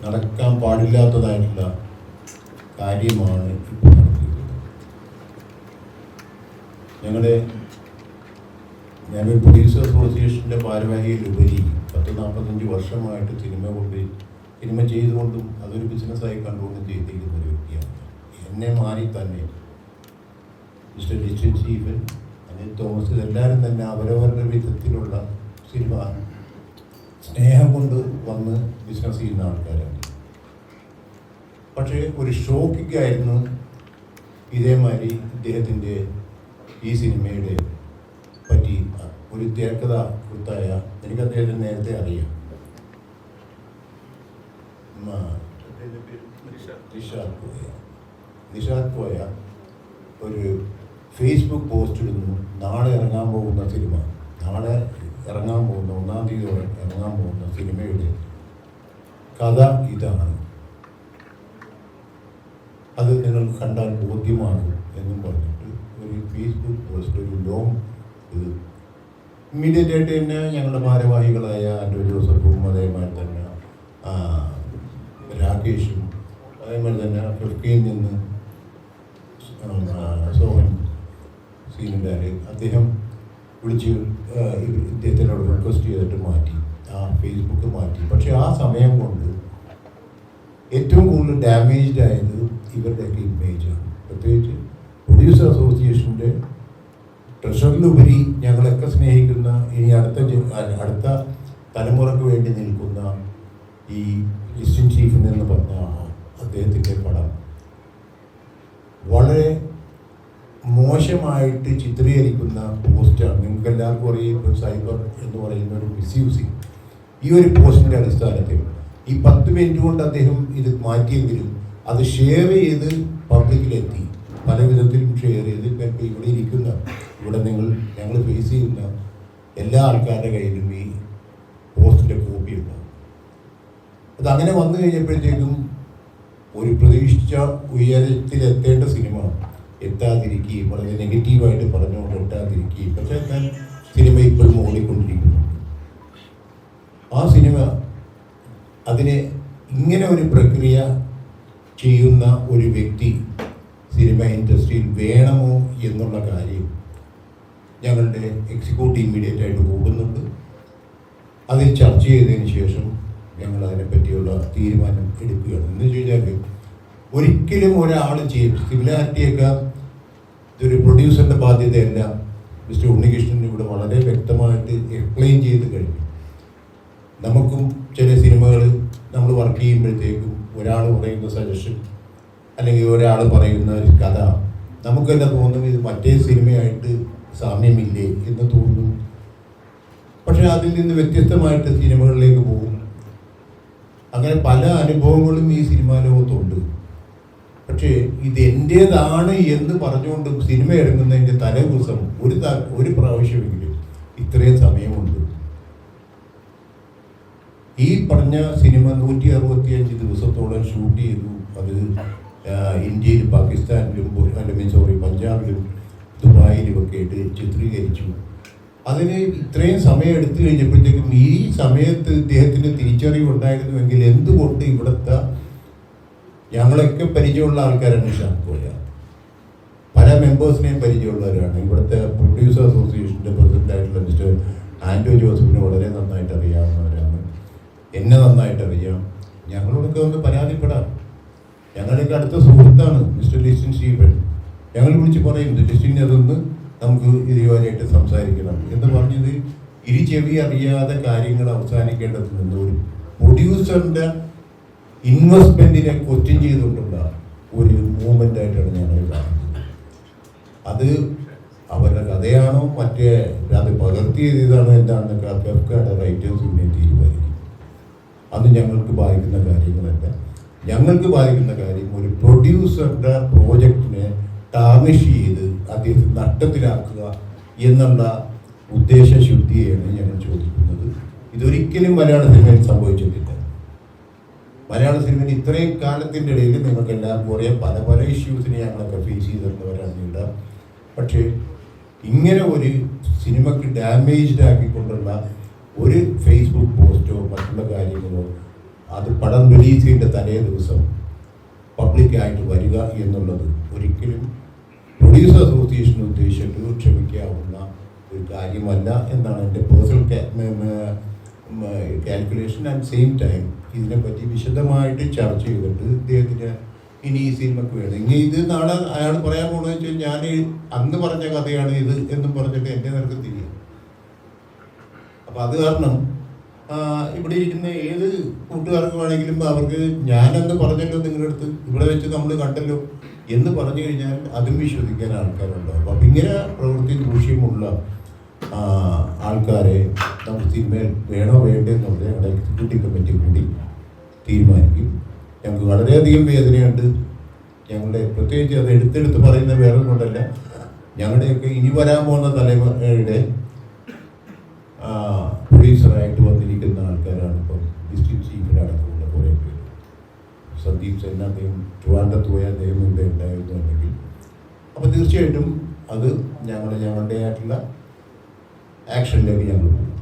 നടക്കാൻ പാടില്ലാത്തതായിട്ടുള്ള കാര്യമാണ് ഇപ്പോൾ നടത്തിയത്. ഞാനൊരു പ്രൊഡ്യൂസർ അസോസിയേഷൻ്റെ ഭാരവാഹിയിലുപരി 40-45 വർഷമായിട്ട് സിനിമ ചെയ്തുകൊണ്ടും അതൊരു ബിസിനസ്സായി കണ്ടുകൊണ്ടും ചെയ്തിരിക്കുന്ന ഒരു വ്യക്തിയാണ്. എന്നെ മാറി തന്നെ mister Listin Stephen, Anil Thomas, ഇതെല്ലാവരും തന്നെ അവരവരുടെ വിധത്തിലുള്ള സിനിമ സ്നേഹം കൊണ്ട് വന്ന് ബിസിനസ് ചെയ്യുന്ന ആൾക്കാരാണ്. പക്ഷേ ഒരു ഷോക്കിക്കായിരുന്നു ഇതേമാതിരി ഇദ്ദേഹത്തിൻ്റെ ഈ സിനിമയുടെ പറ്റി ഒരു തിരക്കഥ കൃത്തായ, എനിക്ക് അദ്ദേഹത്തിന് നേരത്തെ അറിയാം, നിഷാദ് കോയ ഒരു ഫേസ്ബുക്ക് പോസ്റ്റ് ഇടുന്നു. നാളെ ഇറങ്ങാൻ പോകുന്ന 1-ാം തീയതി ഇറങ്ങാൻ പോകുന്ന സിനിമയുടെ കഥ ഇതാണ്, അത് നിങ്ങൾ കണ്ടാൽ ബോധ്യമാണ് എന്നും പറഞ്ഞിട്ട് ഒരു ഫേസ്ബുക്ക് പോസ്റ്റ്, ഒരു ലോങ് ഇത് ഇമ്മീഡിയറ്റ് ആയിട്ട് തന്നെ ഞങ്ങളുടെ ഭാരവാഹികളായ ആൻഡ്രൂ ജോസഫും, അതേമാതിരി തന്നെ രാകേഷും, അതേമാതിരി തന്നെ ഫിഫ്റ്റിയിൽ നിന്ന് സോഹൻ സീനുകാർ, അദ്ദേഹം വിളിച്ച് ഇദ്ദേഹത്തിനോട് റിക്വസ്റ്റ് ചെയ്തിട്ട് മാറ്റി, ആ ഫേസ്ബുക്ക് മാറ്റി. പക്ഷെ ആ സമയം കൊണ്ട് ഏറ്റവും കൂടുതൽ ഡാമേജ്ഡ് ആയത് ഇവരുടെയൊക്കെ ഇമേജാണ്. പ്രത്യേകിച്ച് പ്രൊഡ്യൂസർ അസോസിയേഷൻ്റെ ട്രഷറിലുപരി ഞങ്ങളൊക്കെ സ്നേഹിക്കുന്ന, ഇനി അടുത്ത തലമുറയ്ക്ക് വേണ്ടി നിൽക്കുന്ന ഈ ലിസ്റ്റിൻ സ്റ്റീഫൻ എന്ന് പറഞ്ഞ അദ്ദേഹത്തിൻ്റെ പടം വളരെ മോശമായിട്ട് ചിത്രീകരിക്കുന്ന പോസ്റ്റാണ്. നിങ്ങൾക്ക് എല്ലാവർക്കും അറിയാം, ഇപ്പോൾ സൈബർ എന്ന് പറയുന്ന ഒരു മിസ്യൂസിങ്. ഈ ഒരു പോസ്റ്റിൻ്റെ അടിസ്ഥാനത്തിൽ ഈ 10 മിനിറ്റ് കൊണ്ട് അദ്ദേഹം ഇത് മാറ്റിയെങ്കിലും അത് ഷെയർ ചെയ്ത് പബ്ലിക്കിലെത്തി, പല വിധത്തിലും ഷെയർ ചെയ്ത്. ഇപ്പോൾ ഇവിടെ ഞങ്ങൾ ഫേസ് ചെയ്യുന്ന എല്ലാ ആൾക്കാരുടെ കയ്യിലും ഈ പോസ്റ്റിൻ്റെ കോപ്പി ഉണ്ടാവും. അതങ്ങനെ വന്നു കഴിഞ്ഞപ്പോഴത്തേക്കും ഒരു പ്രതീക്ഷിച്ച ഉയരത്തിലെത്തേണ്ട സിനിമ എത്താതിരിക്കുകയും, വളരെ നെഗറ്റീവായിട്ട് പറഞ്ഞുകൊണ്ട് എത്താതിരിക്കുകയും, പക്ഷേ സിനിമ ഇപ്പോൾ ഓടിക്കൊണ്ടിരിക്കുന്നു. ആ സിനിമ അതിനെ ഇങ്ങനെ ഒരു പ്രക്രിയ ചെയ്യുന്ന ഒരു വ്യക്തി സിനിമ ഇൻഡസ്ട്രിയിൽ വേണമോ എന്നുള്ള കാര്യം ഞങ്ങളുടെ എക്സിക്യൂട്ടീവ് ഇമ്മീഡിയറ്റ് ആയിട്ട് കൂടുന്നുണ്ട്. അതിൽ ചർച്ച ചെയ്തതിന് ശേഷം ഞങ്ങൾ അതിനെപ്പറ്റിയുള്ള തീരുമാനം എടുക്കുകയാണ്. എന്ന് വെച്ച് കഴിഞ്ഞാൽ ഒരിക്കലും ഒരാൾ ചെയ്യും സിമിലാരിറ്റിയൊക്കെ ഇതൊരു പ്രൊഡ്യൂസറിൻ്റെ ബാധ്യതയല്ല. മിസ്റ്റർ ഉണ്ണികൃഷ്ണൻ ഇവിടെ വളരെ വ്യക്തമായിട്ട് എക്സ്പ്ലെയിൻ ചെയ്ത് കഴിഞ്ഞു. നമുക്കും ചില സിനിമകൾ നമ്മൾ വർക്ക് ചെയ്യുമ്പോഴത്തേക്കും ഒരാൾ പറയുന്ന സജഷൻ അല്ലെങ്കിൽ ഒരാൾ പറയുന്ന ഒരു കഥ നമുക്കെല്ലാം തോന്നും ഇത് മറ്റേ സിനിമയായിട്ട് സാമ്യമില്ലേ എന്ന് തോന്നും. പക്ഷെ അതിൽ നിന്ന് വ്യത്യസ്തമായിട്ട് സിനിമകളിലേക്ക് പോകും. അങ്ങനെ പല അനുഭവങ്ങളും ഈ സിനിമാ ലോകത്തുണ്ട്. പക്ഷേ ഇത് എൻ്റേതാണ് എന്ന് പറഞ്ഞുകൊണ്ട് സിനിമ ഇറങ്ങുന്നതിൻ്റെ തലേ ദിവസം ഒരു പ്രാവശ്യമെങ്കിലും ഇത്രയും സമയമുണ്ട്. ഈ പറഞ്ഞ സിനിമ 165 ദിവസത്തോളം ഷൂട്ട് ചെയ്തു. അത് ഇന്ത്യയിൽ, പാകിസ്ഥാനിലും, പഞ്ചാബിലും ദുബായിലും ഒക്കെ ആയിട്ട് ചിത്രീകരിച്ചു. അതിന് ഇത്രയും സമയം എടുത്തു കഴിഞ്ഞപ്പോഴത്തേക്കും ഈ സമയത്ത് ഇദ്ദേഹത്തിന് തിരിച്ചറിവുണ്ടായിരുന്നുവെങ്കിൽ എന്തുകൊണ്ട് ഇവിടുത്തെ ഞങ്ങളൊക്കെ പരിചയമുള്ള ആൾക്കാരാണ്. നിഷാദ് കോയ പല മെമ്പേഴ്സിനെയും പരിചയമുള്ളവരാണ്. ഇവിടുത്തെ പ്രൊഡ്യൂസർ അസോസിയേഷൻ്റെ പ്രസിഡൻ്റായിട്ടുള്ള മിസ്റ്റർ ആൻഡ്രൂ ജോസഫിനെ വളരെ നന്നായിട്ട് അറിയാവുന്നവരാണ്. എന്നെ നന്നായിട്ട് അറിയാം. ഞങ്ങളോടൊക്കെ ഒന്ന് പരാതിപ്പെടാം. ഞങ്ങളുടെയൊക്കെ അടുത്ത സുഹൃത്താണ് മിസ്റ്റർ ലിസ്റ്റിൻ സ്റ്റീഫൻ. ഞങ്ങൾ വിളിച്ച് പറയും, ലിസ്റ്റിൻ അതൊന്ന് നമുക്ക് ഇതുവരെയായിട്ട് സംസാരിക്കണം എന്ന് പറഞ്ഞത് ചെവി അറിയാതെ കാര്യങ്ങൾ അവസാനിക്കേണ്ടത് നിന്ന് ഒരു പ്രൊഡ്യൂസറിൻ്റെ ഇൻവെസ്റ്റ്മെൻറ്റിനെ ക്വസ്റ്റ്യൻ ചെയ്തുകൊണ്ടുള്ള ഒരു മൂവ്മെൻ്റ് ആയിട്ടാണ് ഞങ്ങൾ കാണുന്നത്. അത് അവരുടെ കഥയാണോ മറ്റേ അത് പകർത്തിയതാണോ എന്താണെന്നൊക്കെ ഫെഫ്കയുടെ റൈറ്റേഴ്സ് പിന്നെ തീരുമാനിക്കും. അത് ഞങ്ങൾക്ക് ബാധിക്കുന്ന കാര്യങ്ങളല്ല. ഞങ്ങൾക്ക് ബാധിക്കുന്ന കാര്യം ഒരു പ്രൊഡ്യൂസറുടെ പ്രോജക്റ്റിനെ ടാർണിഷ് ചെയ്ത് അദ്ദേഹത്തെ നഷ്ടത്തിലാക്കുക എന്നുള്ള ഉദ്ദേശശുദ്ധിയാണ് ഞങ്ങൾ ചോദിക്കുന്നത്. ഇതൊരിക്കലും മലയാള സിനിമയിൽ സംഭവിച്ചിട്ടില്ല. മലയാള സിനിമയിൽ ഇത്രയും കാലത്തിൻ്റെ ഇടയിൽ നിങ്ങൾക്ക് എല്ലാവർക്കും അറിയാം, പല പല ഇഷ്യൂസിനെ ഞങ്ങളൊക്കെ ഫേസ് ചെയ്തിരുന്നവരാണ് ഇവിടെ. പക്ഷേ ഇങ്ങനെ ഒരു സിനിമയ്ക്ക് ഡാമേജ്ഡ് ആക്കിക്കൊണ്ടുള്ള ഒരു ഫേസ്ബുക്ക് പോസ്റ്റോ മറ്റുള്ള കാര്യങ്ങളോ അത് പടം റിലീസ് ചെയ്യേണ്ട തലേ ദിവസം പബ്ലിക്കായിട്ട് വരിക എന്നുള്ളത് ഒരിക്കലും പ്രൊഡ്യൂസർ അസോസിയേഷൻ ഉദ്ദേശിച്ചിട്ട് ക്ഷമിക്കാവുന്ന ഒരു കാര്യമല്ല എന്നാണ് എൻ്റെ personal calculation. And same time ഇതിനെപ്പറ്റി വിശദമായിട്ട് ചർച്ച ചെയ്തിട്ട് ഇദ്ദേഹത്തിന് ഇനി ഈ സിനിമയ്ക്ക് വേണം, ഇനി ഇത് നാളെ അയാൾ പറയാൻ പോകണമെന്ന് വെച്ചാൽ ഞാൻ അന്ന് പറഞ്ഞ കഥയാണ് ഇത് എന്നും പറഞ്ഞിട്ട് എൻ്റെ നിരക്ക് തിരിയും. അപ്പം അത് കാരണം ഇവിടെ ഇരിക്കുന്ന ഏത് കൂട്ടുകാർക്ക് വേണമെങ്കിലും അവർക്ക് ഞാനന്ന് പറഞ്ഞല്ലോ നിങ്ങളുടെ അടുത്ത് ഇവിടെ വെച്ച് നമ്മൾ കണ്ടല്ലോ എന്ന് പറഞ്ഞു കഴിഞ്ഞാൽ അതും വിശ്വസിക്കാൻ ആൾക്കാരുണ്ടാവും. അപ്പം ഇങ്ങനെ പ്രവൃത്തി ദൂഷ്യമുള്ള ആൾക്കാരെ നമുക്ക് സിനിമയിൽ വേണോ വേണ്ടേ എന്നുള്ളത് ഞങ്ങളുടെ എക്സിക്യൂട്ടീവ് കമ്മിറ്റി കൂടി തീരുമാനിക്കും. ഞങ്ങൾക്ക് വളരെയധികം വേദനയുണ്ട്. ഞങ്ങളുടെ പ്രത്യേകിച്ച് അത് എടുത്തെടുത്ത് പറയുന്ന വേറെ കൊണ്ടല്ല, ഞങ്ങളുടെയൊക്കെ ഇനി വരാൻ പോകുന്ന തലമുറയുടെ പ്രൊഡ്യൂസറായിട്ട് വന്നിരിക്കുന്ന ആൾക്കാരാണ് ഇപ്പം ഡിസ്ട്രിക്ട് ചീഫിനടക്കമുള്ള കുറേ പേര്. സന്ദീപ് സെൻ അദ്ദേഹം ട്രിവാൻഡ്രത്ത് പോയ അദ്ദേഹം ഇവിടെ ഉണ്ടായിരുന്നുണ്ടെങ്കിൽ അപ്പോൾ തീർച്ചയായിട്ടും അത് ഞങ്ങളുടെ ആയിട്ടുള്ള ആക്ഷനിലേക്ക് ഞങ്ങൾ പോകും.